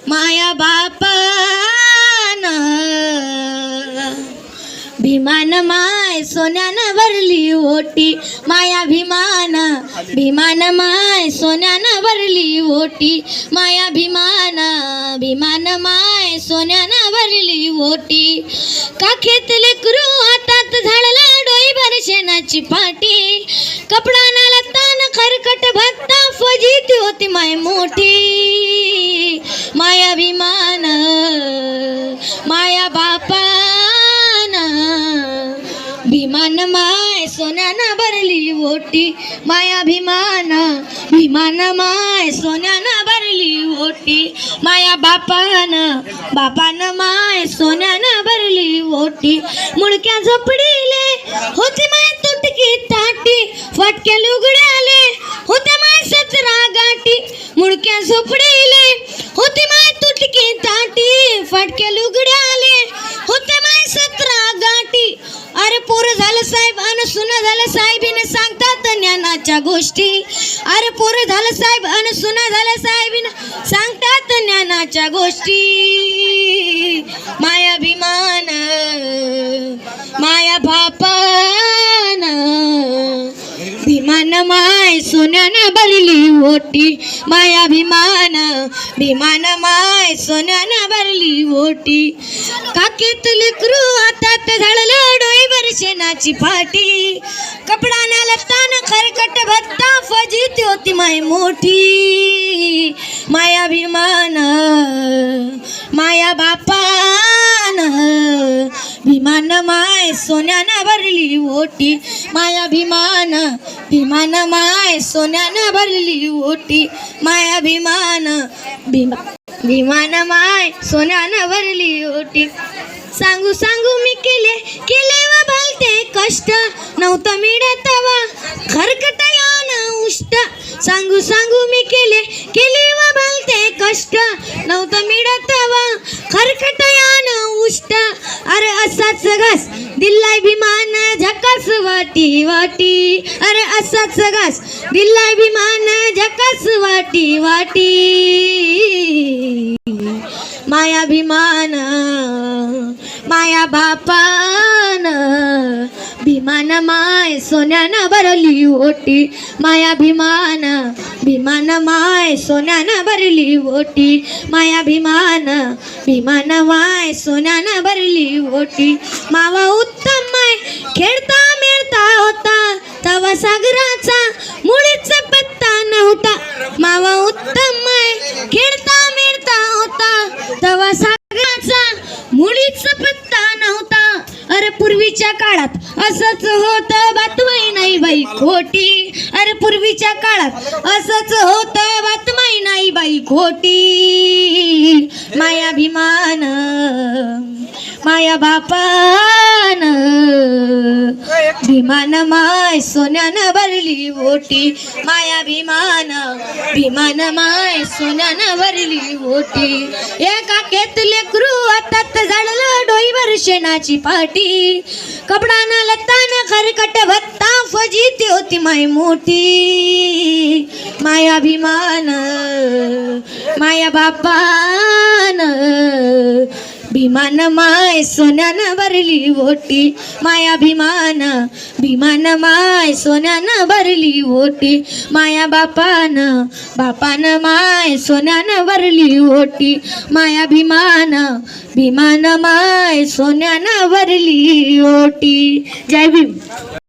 माया बापान भीमान माय सोन्यानं भरली ओटी माया भीमान भीमान माय सोन्यानं भरली ओटी माया भीमान भीमान माय सोन्यानं भरली ओटी काखेत लेकरू हातात झाडला डोईभर शेणाची पाटी कपडा लत्तान खरकट भत्ता फजिती होती माय मोठी माया भीमान माया बापान भीमान माय सोन्यानं भरली ओटी माया भीमान भीमान माय सोन्यानं भरली ओटी माया बापान बापान माय सोन्यानं भरली ओटी मुडक्या झोपडीले होती माय तुटकी ताटी फटक्या लुगड्याले होते माय 17 गाठी मुडक्या झोपडीले होती माय तुटकी ताटी फटक्या लुगड्याले होते माय 17 गाठी अरे पोरं झालं साहेब अन सुना झालं साहेबीने सांगतात ज्ञानाच्या गोष्टी अरे पोरं झालं साहेब अन सुना झालं साहेबीने सांगतात ज्ञानाच्या गोष्टी माया भीमान माया बापान भीमान माय सोन्यानं भरली ओटी माया भीमान भीमान माय सोन्यानं भरली ओटी काकीत लेकरू हातात झाडलं डोईभर शेणाची पाटी कपडा लत्तान खरकट भत्ता फजिती होती माय मोठी माया भीमान माया बापान भीमान माय सोन्यानं भरली ओटी माया भीमान भीमान माय सोन्यानं भरली ओटी माया भीमान भीमान माय सोन्यानं भरली ओटी सांगू सांगू मी केले व भलते कष्ट नव्हतं मिळत वा खरकटयान उष्ट सांगू सांगू मी केले व भलते कष्ट नव्हतं मिळत वा खरकटयान उष्ट अरे असाच घास दिल्लाय भीमान झकास वाटी वाटी अरे असाच घास दिल्लाय भीमान झकास वाटी वाटी माया भीमान माया बापान भीमान माय सोन्यानं भरली ओटी माया भीमान भीमान माय सोन्यानं भरली ओटी माया भीमान भीमान माय सोन्यानं भरली ओटी मावा उत्तम माय खेळता मिळता होता तवा सागराचा मुळीच पत्ता नव्हता मावा उत्तम माय खेळता मिळता होता तवा सागराचा मुळीच पत्ता नव्हता अरे पूर्वीच्या काळात असंच होतं बातमी नाही बाई खोटी अरे पूर्वीच्या काळात असंच होतं बातमी नाही बाई खोटी माया भीमान माया बापान भीमान माय सोन्यानं भरली ओटी माया भीमान भीमान माय सोन्यानं भरली ओटी एका केत लेकरू हातात झाडलं डोईभर शेणाची पाटी कपडा लत्तान खरकट भत्ता फजिती होती माय मोठी माया भीमान माया बापान भीमान माय सोन्यानं भरली ओटी माया भीमान भीमान माय सोन्यानं भरली ओटी माया बापान बापान माय सोन्यानं भरली ओटी माया भीमान भीमान माय सोन्यानं भरली ओटी जय भीम.